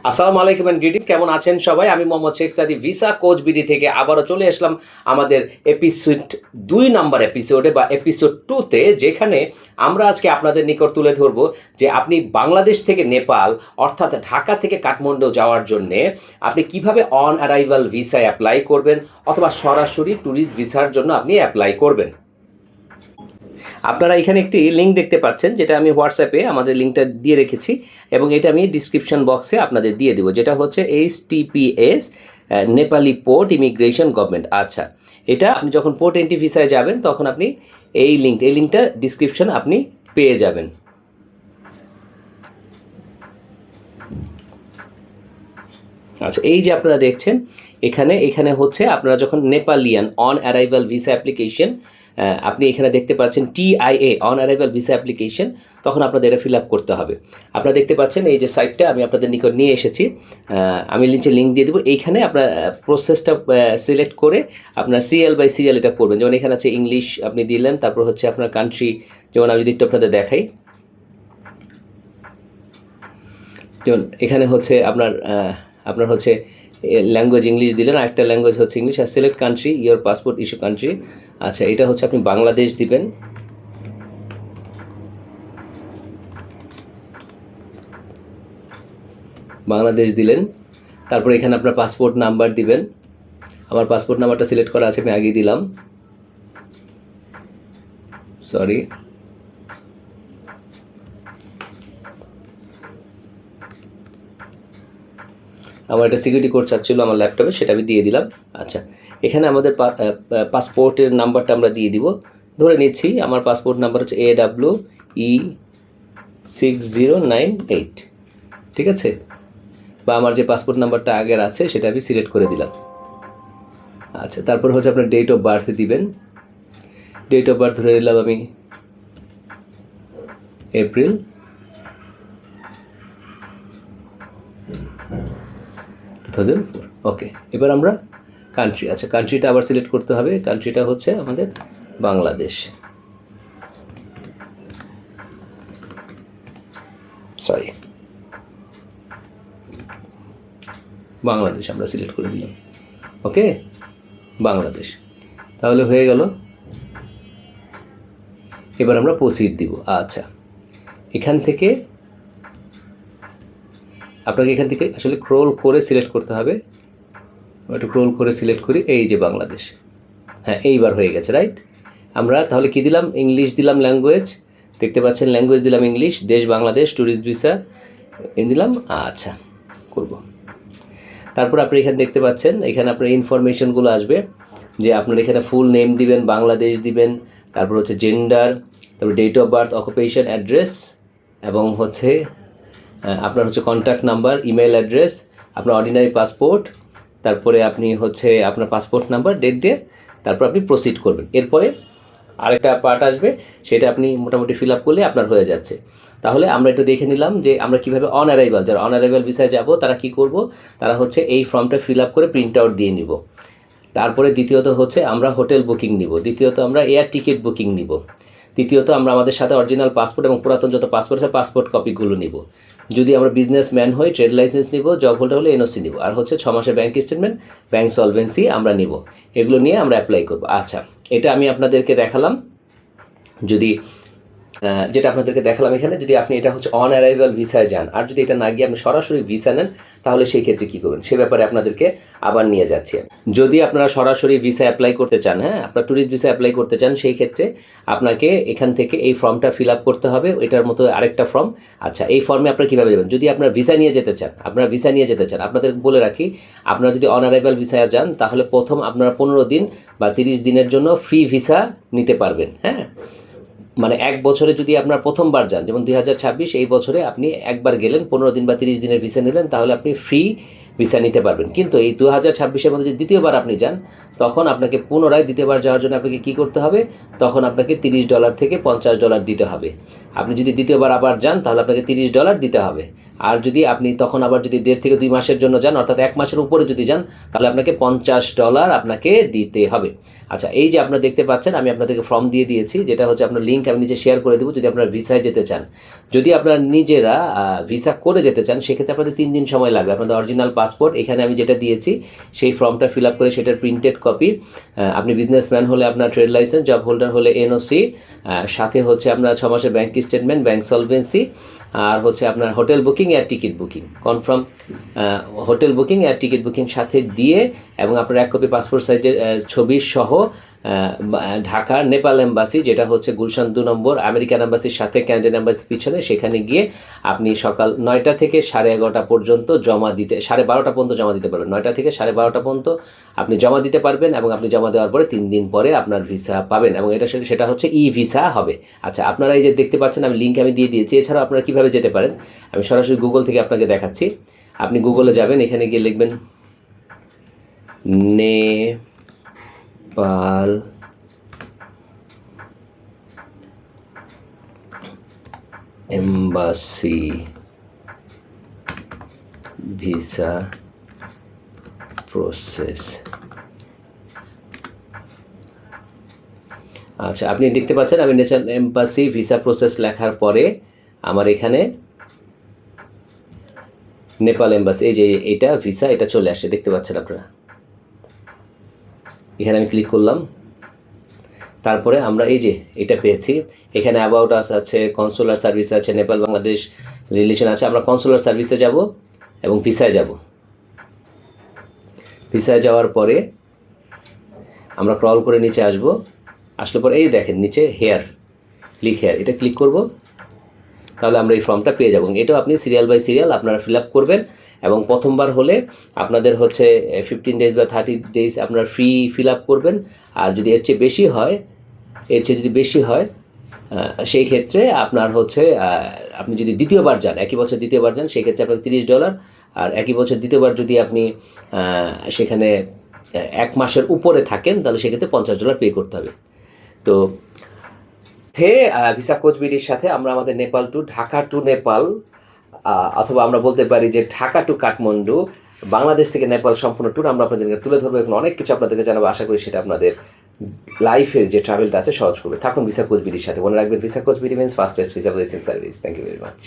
আসসালামু আলাইকুম and greetings. কেমন আছেন সবাই? আমি মোহাম্মদ শেখ সাদি ভিসা কোচ বিডি থেকে আবারও চলে আসলাম আমাদের এপিসোড 2 নাম্বার এপিসোডে বা এপিসোড 2তে, যেখানে আমরা আজকে আপনাদের নিকট তুলে ধরব যে আপনি বাংলাদেশ থেকে নেপাল অর্থাৎ ঢাকা থেকে কাঠমান্ডু যাওয়ার জন্যে আপনি কিভাবে অন অ্যারাইভাল ভিসা অ্যাপ্লাই করবেন অথবা সরাসরি ট্যুরিস্ট ভিসার জন্য আপনি অ্যাপ্লাই করবেন। আপনারা এখানে একটি লিঙ্ক দেখতে পাচ্ছেন, যেটা আমি হোয়াটসঅ্যাপে আমাদের লিঙ্কটা দিয়ে রেখেছি এবং এটা আমি ডিসক্রিপশন বক্সে আপনাদের দিয়ে দেবো, যেটা হচ্ছে HTTPS Nepali port immigration government. আচ্ছা, এটা আপনি যখন পোর্ট এন্ট্রি ভিসায় যাবেন তখন আপনি এই লিঙ্কটা ডিসক্রিপশন আপনি পেয়ে যাবেন। আচ্ছা, এই যে আপনারা দেখছেন এখানে হচ্ছে আপনারা যখন নেপালিয়ান অন অ্যারাইভাল ভিসা অ্যাপ্লিকেশন আপনি এখানে দেখতে পাচ্ছেন TIA on arrival visa application, তখন আপনাদের এটা ফিল আপ করতে হবে। আপনারা দেখতে পাচ্ছেন এই যে সাইটটা আমি আপনাদের নিকট নিয়ে এসেছি, আমি নিচে লিঙ্ক দিয়ে দেবো। এইখানে আপনার প্রসেসটা সিলেক্ট করে আপনার সিরিয়াল বাই সিরিয়াল এটা করবেন। যেমন এখানে আছে ইংলিশ আপনি দিলেন, তারপর হচ্ছে আপনার কান্ট্রি, যেমন আমি যদি একটু আপনাদের দেখাই, যেমন এখানে হচ্ছে আপনার হচ্ছে ল্যাঙ্গুয়েজ ইংলিশ দিলেন, আরেকটা ল্যাঙ্গুয়েজ হচ্ছে ইংলিশ, আর select country your passport issue country. আচ্ছা, এটা হচ্ছে আপনি বাংলাদেশ দিবেন, বাংলাদেশ দিলেন। তারপর এখানে আপনার পাসপোর্ট নাম্বার দিবেন। আমার পাসপোর্ট নাম্বারটা সিলেক্ট করা আছে, আমি আগেই দিলাম, সরি। আমার একটা সিকিউরিটি কোড চাচ্ছিল আমার ল্যাপটপে, সেটা আমি দিয়ে দিলাম। আচ্ছা, এখানে আমাদের পাসপোর্টের নাম্বারটা আমরা দিয়ে দিব। ধরে নিচ্ছি আমার পাসপোর্ট নাম্বার হচ্ছে AWE6098, ঠিক আছে? বা আমার যে পাসপোর্ট নাম্বারটা আগের আছে সেটা আমি সিলেক্ট করে দিলাম। আচ্ছা, তারপর হচ্ছে আপনার ডেট অফ বার্থ দিবেন। ডেট অফ বার্থ ধরে নিলাম আমি এপ্রিল, ওকে। এবার আমরা কান্ট্রি, আচ্ছা কান্ট্রিটা আবার সিলেক্ট করতে হবে। কান্ট্রিটা হচ্ছে আমাদের বাংলাদেশ, সরি বাংলাদেশ আমরা সিলেক্ট করে দিলাম, ওকে বাংলাদেশ। তাহলে হয়ে গেল। এবার আমরা প্রসিড দিব। আচ্ছা, এখান থেকে আপনাকে আসলে ক্রোল করে সিলেক্ট করতে হবে। একটু ক্রোল করে সিলেক্ট করি, এই যে বাংলাদেশ, হ্যাঁ এইবার হয়ে গেছে, রাইট? আমরা তাহলে কি দিলাম? ইংলিশ দিলাম, ল্যাঙ্গুয়েজ দেখতে পাচ্ছেন, ল্যাঙ্গুয়েজ দিলাম ইংলিশ, দেশ বাংলাদেশ, ট্যুরিস্ট ভিসা দিলাম। আচ্ছা, করব। তারপর আপনি এখানে দেখতে পাচ্ছেন, এখানে আপনার ইনফরমেশনগুলো আসবে, যে আপনার এখানে ফুল নেম দিবেন, বাংলাদেশ দিবেন, তারপর হচ্ছে জেন্ডার, তারপর date of birth, occupation, address, এবং হচ্ছে আপনার হচ্ছে কন্ট্যাক্ট নাম্বার, ইমেল অ্যাড্রেস, আপনার অর্ডিনারি পাসপোর্ট, তারপরে আপনি হচ্ছে আপনার পাসপোর্ট নাম্বার, ডেট দিয়ে তারপর আপনি প্রসিড করবেন। এরপরে আরেকটা পার্ট আসবে, সেটা আপনি মোটামুটি ফিল আপ করলে আপনার হয়ে যাচ্ছে। তাহলে আমরা একটু দেখে নিলাম যে আমরা কীভাবে অন অ্যারাইভাল, যারা অন অ্যারাইভাল ভিসায় যাব তারা কি করব, তারা হচ্ছে এই ফর্মটা ফিল আপ করে প্রিন্ট আউট দিয়ে নিব। তারপরে দ্বিতীয়ত হচ্ছে আমরা হোটেল বুকিং নিব, দ্বিতীয়ত আমরা এয়ার টিকিট বুকিং নিব, তৃতীয়ত আমরা আমাদের সাথে অরিজিনাল পাসপোর্ট এবং পুরাতন যত পাসপোর্ট আছে পাসপোর্ট কপিগুলো নিব। যদি আমরা বিজনেসম্যান হই ট্রেড লাইসেন্স নিব, জব হোল্ডার হলে NOC নিব, আর হচ্ছে 6 মাসের ব্যাঙ্ক স্টেটমেন্ট, ব্যাঙ্ক সলভেন্সি আমরা নিব। এগুলো নিয়ে আমরা অ্যাপ্লাই করব। আচ্ছা, এটা আমি আপনাদেরকে দেখালাম। যদি যেটা আপনাদেরকে দেখালাম এখানে, যদি আপনি এটা হচ্ছে অন অ্যারাইভাল ভিসায় যান, আর যদি এটা না গিয়ে আপনি সরাসরি ভিসা নেন, তাহলে সেই ক্ষেত্রে কী করবেন সে ব্যাপারে আপনাদেরকে আবার নিয়ে যাচ্ছি। যদি আপনারা সরাসরি ভিসা অ্যাপ্লাই করতে চান, হ্যাঁ আপনার ট্যুরিস্ট ভিসা অ্যাপ্লাই করতে চান, সেই ক্ষেত্রে আপনাকে এখান থেকে এই ফর্মটা ফিল আপ করতে হবে, এটার মতো আরেকটা ফর্ম। আচ্ছা, এই ফর্মে আপনারা কীভাবে যাবেন? যদি আপনার ভিসা নিয়ে যেতে চান, আপনাদের বলে রাখি, আপনারা যদি অন অ্যারাইভাল ভিসায় যান তাহলে প্রথম আপনারা 15 দিন বা 30 দিনের জন্য ফ্রি ভিসা নিতে পারবেন। হ্যাঁ, মানে 1 বছরে যদি আপনার প্রথমবার যান, যেমন 2026 এই বছরে আপনি একবার গেলেন, 15 দিন বা 30 দিনের ভিসা নিলেন, তাহলে আপনি ফ্রি ভিসা নিতে পারবেন। কিন্তু এই 2026-এর মধ্যে যদি দ্বিতীয়বার আপনি যান, তখন আপনাকে পুনরায় দ্বিতীয়বার যাওয়ার জন্য আপনাকে কী করতে হবে? তখন আপনাকে $30 থেকে $50 দিতে হবে। আপনি যদি দ্বিতীয়বার আবার যান তাহলে আপনাকে $30 দিতে হবে। আর যদি আপনি তখন আবার যদি 1.5 থেকে 2 মাসের জন্য যান, অর্থাৎ 1 মাসের উপরে যদি যান, তাহলে আপনাকে $50 আপনাকে দিতে হবে। আচ্ছা, এই যে আপনারা দেখতে পাচ্ছেন আমি আপনাদেরকে ফর্ম দিয়ে দিয়েছি, যেটা হচ্ছে আপনার লিঙ্ক আমি নিচে শেয়ার করে দেবো যদি আপনারা ভিসায় যেতে চান। যদি আপনারা নিজেরা ভিসা করে যেতে চান, সেক্ষেত্রে আপনাদের 3 দিন সময় লাগবে। আপনাদের অরিজিনাল পাসপোর্ট, এখানে আমি যেটা দিয়েছি সেই ফর্মটা ফিল আপ করে সেটার প্রিন্টেড কপি, আপনি বিজনেসম্যান হলে আপনার ট্রেড লাইসেন্স, জব হোল্ডার হলে এনওসি, সাথে হচ্ছে আপনার 6 মাসের ব্যাংক স্টেটমেন্ট, ব্যাংক সলভেন্সি, আর হচ্ছে আপনার হোটেল বুকিং আর ticket booking confirm, hotel booking আর টিকিট বুকিং সাথে দিয়ে, এবং আপনার 1 কপি পাসপোর্ট সাইজের ছবি সহ ঢাকার নেপাল এম্বাসি, যেটা হচ্ছে গুলশান 2 নম্বর আমেরিকান এম্বাসির সাথে ক্যানাডিয়ান এম্বাসির পিছনে, সেখানে গিয়ে আপনি সকাল 9টা থেকে 11:30 পর্যন্ত জমা দিতে, 12:30 পর্যন্ত জমা দিতে পারবেন। 9টা থেকে 12:30 পর্যন্ত আপনি জমা দিতে পারবেন, এবং আপনি জমা দেওয়ার পরে 3 দিন পরে আপনার ভিসা পাবেন, এবং সেটা হচ্ছে ই ভিসা হবে। আচ্ছা, আপনারা এই যে দেখতে পাচ্ছেন আমি লিঙ্ক আমি দিয়ে দিয়েছি। এছাড়াও আপনারা কীভাবে যেতে পারেন আমি সরাসরি গুগল থেকে আপনাকে দেখাচ্ছি। আপনি গুগলে যাবেন, এখানে গিয়ে লিখবেন নেপাল এম্বাসি ভিসা প্রসেস। আচ্ছা, আপনি দেখতে পাচ্ছেন আমি নেপাল এম্বাসি ভিসা প্রসেস লেখার পরে আমার এখানে নেপাল এম্বাসি, এই যে এটা ভিসা, এটা চলে আসছে, দেখতে পাচ্ছেন আপনারা। এখানে আমি ক্লিক করলাম, তারপরে আমরা এই যে এটা পেয়েছি। এখানে অ্যাবাউট আস আছে, কনসুলার সার্ভিস আছে, নেপাল বাংলাদেশ রিলেশন আছে। আমরা কনসুলার সার্ভিসে যাব এবং ভিসায় যাব। ভিসায় যাওয়ার পরে আমরা ক্রল করে নিচে আসব। আসলে পরে এই দেখেন নিচে হেয়ার, ক্লিক হেয়ার, এটা ক্লিক করব, তাহলে আমরা এই ফর্মটা পেয়ে যাব। এটাও আপনি সিরিয়াল বাই সিরিয়াল আপনারা ফিল আপ করবেন, এবং প্রথমবার হলে আপনাদের হচ্ছে 15 ডেজ বা 30 ডেজ আপনার ফ্রি ফিল আপ করবেন। আর যদি এর চেয়ে বেশি হয়, সেই ক্ষেত্রে আপনার হচ্ছে আপনি যদি দ্বিতীয়বার যান, একই বছর দ্বিতীয়বার যান, সেই ক্ষেত্রে আপনাকে $30, আর একই বছর দ্বিতীয়বার যদি আপনি সেখানে 1 মাসের উপরে থাকেন, তাহলে সেক্ষেত্রে $50 পে করতে হবে। তো ভিসা কোচ বিডির সাথে আমরা আমাদের নেপাল টু ঢাকা টু নেপাল, অথবা আমরা বলতে পারি যে ঢাকা টু কাঠমান্ডু, বাংলাদেশ থেকে নেপাল সম্পূর্ণ ট্যুর আমরা আপনাদেরকে তুলে ধরবো, এবং অনেক কিছু আপনাদেরকে জানাবো। আশা করি সেটা আপনাদের লাইফের যে ট্রাভেলটা আছে সহজ করবে। থাকুন ভিসা কোচ বিডির সাথে। মনে রাখবেন, visa coach BD means fastest visa placing service. Thank you very much.